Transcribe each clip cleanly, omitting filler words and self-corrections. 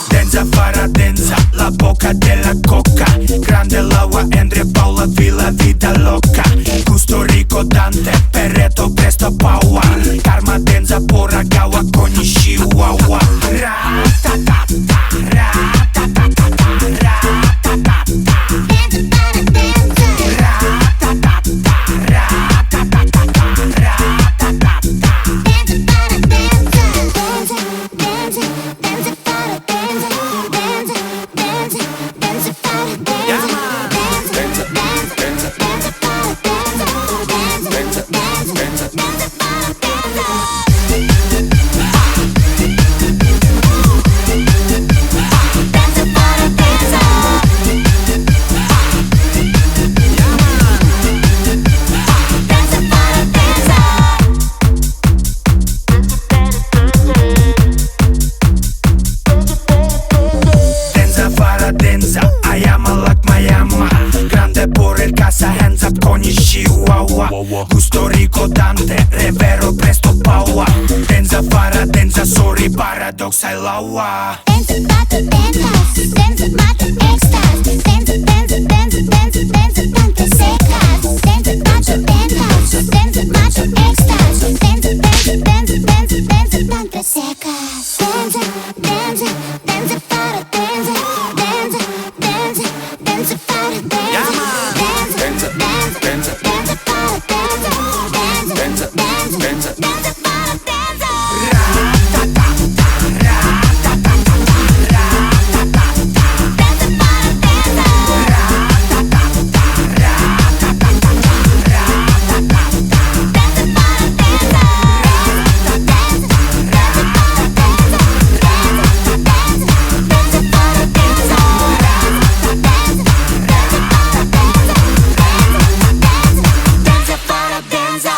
Denza farà denza, la bocca della coca. Grande l'agua, Andrea Paola, Villa vita loca. Gusto Rico Dante, Perreto, presto paua. Karma denza, porra gawa, koni chihuahua. Ra-ta-ta-ta, ra-ta-ta-ta, ra-ta-ta-ta. Gusto Rico Dante, Rivero, presto paua. Denza farà denza, sorry, paradox, I laua. Denza batte dentas, denza mate extas. Denza, denza, denza, denza, denza, tante secas. Denza batte dentas, denza mate extas. Denza, denza, denza, denza, denza, tante secas. Denza, denza, denza para denza. Denza, denza, denza para denza. Denza, denza, denza, denza para denza. Denza, denza, denza, denza para denza. Ra-ta-ta-ta, ra-ta-ta-ta, ra-ta-ta-ta. Denza para denza. Ra-ta-ta-ta, ra-ta-ta-ta, ra-ta-ta-ta. Denza para denza. Ra-ta-ta-ta, denza para denza. Denza, denza, denza para denza. Ra-ta-ta-ta, denza para denza. Denza para denza.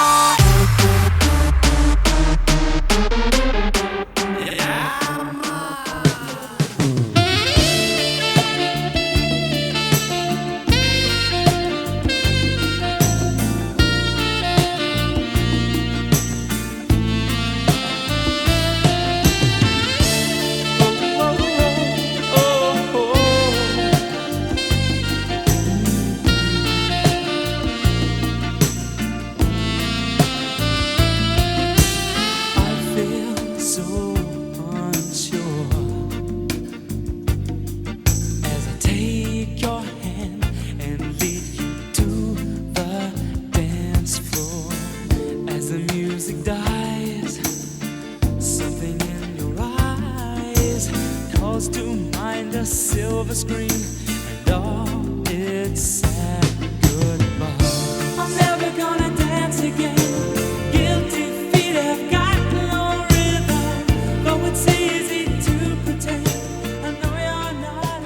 Silver screen and all its sad goodbye. I'm never gonna dance again. Guilty feet have got no rhythm, though it's easy to pretend. I know you're not a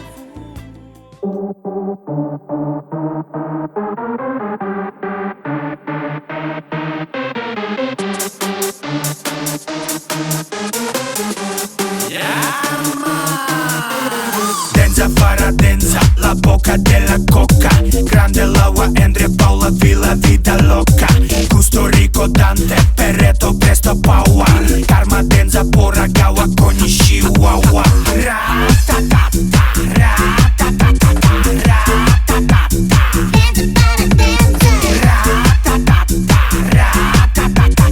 Denza farà denza, la bocca della coca. Grande l'agua, Andrea Paola, Villa vita loca. Gusto Rico Dante, Perreto, presto paua. Karma denza, porra gawa, koni chihuahua. Ra-ta-ta-ta, ra-ta-ta-ta, ra-ta-ta-ta. Denza para denza. Ra-ta-ta-ta, ra-ta-ta-ta,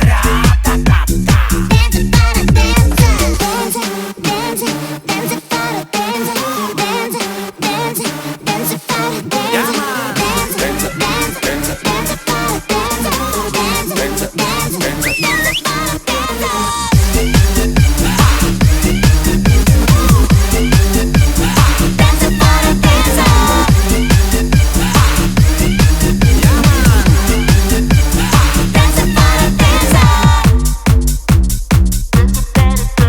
ra-ta-ta-ta. Denza para denza. Denza, denza, denza para denza. Denza, denza, denza para denza. Denza, denza, denza, denza para denza. Denza, denza, denza, denza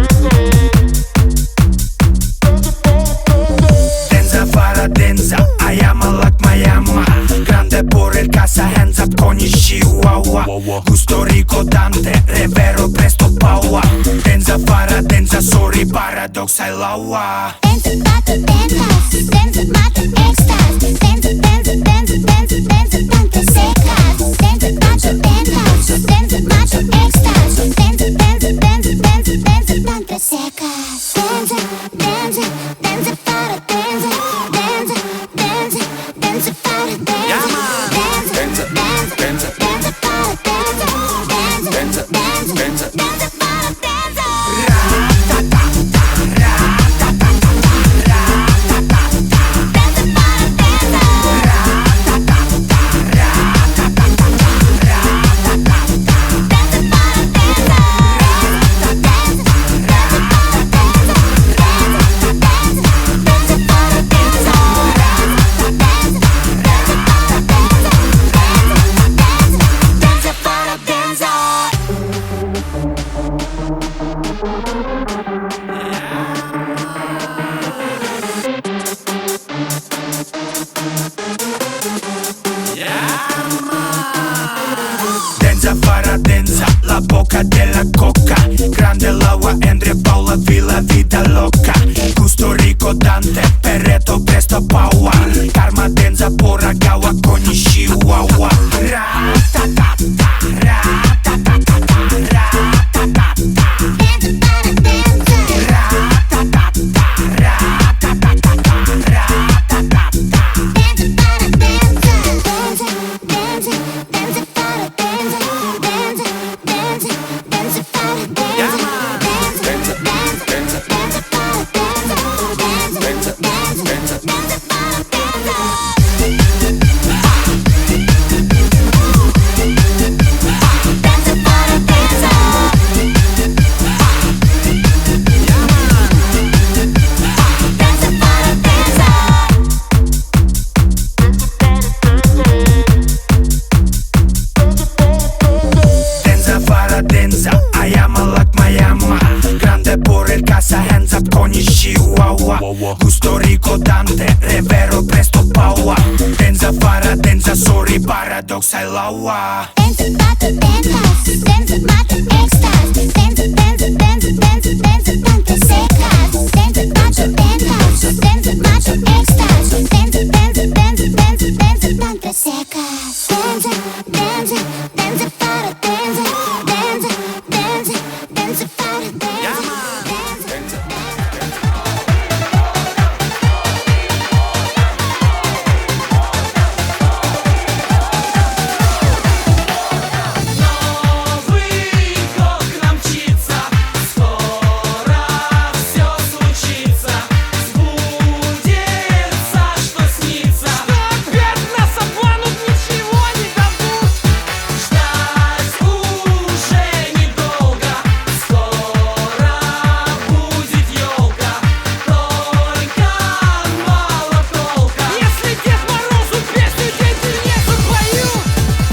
para Gusto Rico Dante, Rivero, presto paua. Denza farà denza, sorry, paradox, I laua. Denza batte dentas, denza mate extas. Denza, denza, denza, denza, denza, tante secas. Denza batte dentas, denza mate extas. Denza, Denza farà denza, la bocca della cocca. Grande l'agua, Andrea Paola, Villa vita loca. Gusto Rico, Dante, Perreto, presto Paua. Karma denza, Poragawa, Koni Chihuahua. Ra-ta-ta-ta, ra-ta-ta-ta, ra-ta-ta-ta. Dance para dance. Ra-ta-ta-ta, ra-ta-ta-ta, ra-ta-ta-ta. Dance para dance. Dance, dance, dance para dance. Dance, dance, dance para dance. Dance, dance, dance para dance. Dance, dance, dance para dance. Denza farà denza, ayama like Miami. Grande pure il casa, hands up con i Chihuahua. Gusto Rico, Dante, Revero, presto Paua. Denza farà denza, sorry, paradox, I lawa. Dance para dance. Dance para extras. Dance, dance, dance, dance, dance tanto secas. Dance para dance. Dance para extras. Dance, dance, dance, dance, dance tanto secas. Dance, dance, dance para dance. Dance, dance, dance para dance. Новый год к нам мчится, скоро все случится, сбудется, что снится. Что опять нас обманут, ничего не дадут. Ждать уже недолго, скоро будет елка, только мало толка. Если Дед Морозу песню дети не запоют.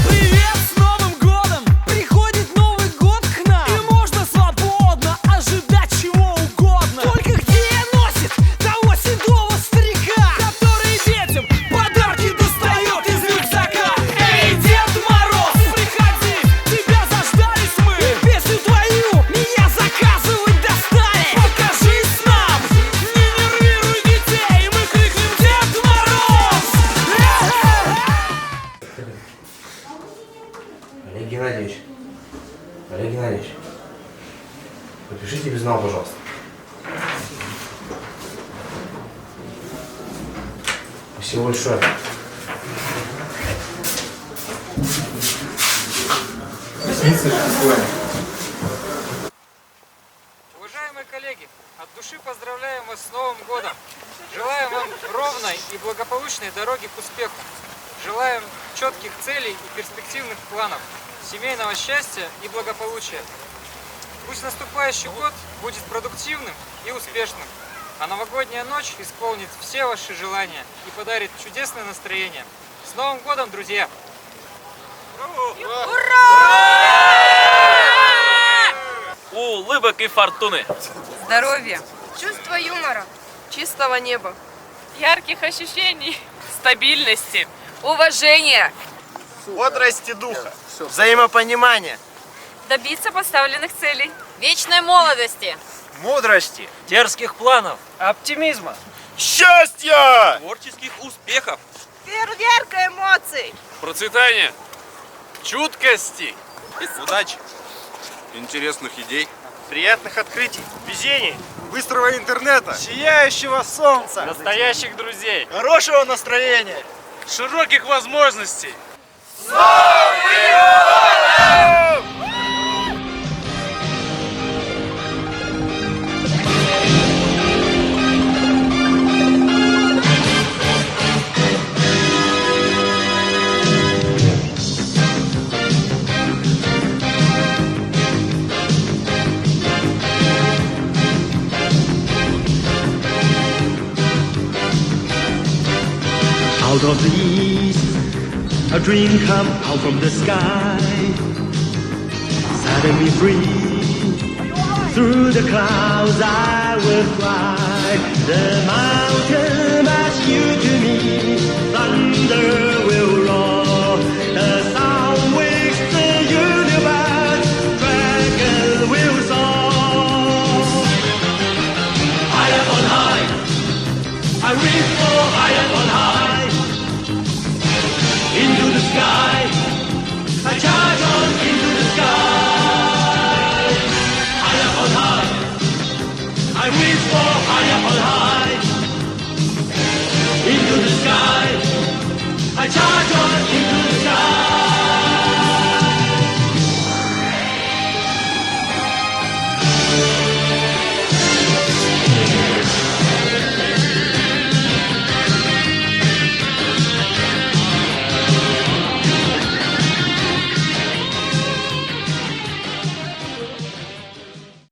Привет с Новым годом! Приходит Новый год к нам, и можно свободно ожидать чего угодно. Только где носит того седого старика, который детям подарки достает из рюкзака? Эй, Дед Мороз, приходи, тебя заждались мы. И песню твою меня заказывать достали. Покажись нам, не нервируй детей, мы крикнем Дед Мороз! Олег Геннадьевич, Олег Геннадьевич, подпишите безнал, пожалуйста. Спасибо большое. Уважаемые коллеги, от души поздравляем вас с Новым годом. Желаем вам ровной и благополучной дороги к успеху. Желаем четких целей и перспективных планов, семейного счастья и благополучия. Пусть наступающий год будет продуктивным и успешным, а новогодняя ночь исполнит все ваши желания и подарит чудесное настроение. С Новым годом, друзья! Улыбок и фортуны. Здоровья, Чувство юмора, чистого неба, ярких ощущений, стабильности, уважения, бодрости духа, взаимопонимания, добиться поставленных целей, вечной молодости, мудрости, Дерзких планов! оптимизма, счастья, Творческих успехов. фейерверка эмоций, Процветания. Чуткости. удачи, Интересных идей. приятных открытий, везений, быстрого интернета, сияющего солнца, Настоящих друзей! хорошего настроения, Широких возможностей. out of the east, a dream come out from the sky. Suddenly free, through the clouds I will fly. The mountain as you to me, thunder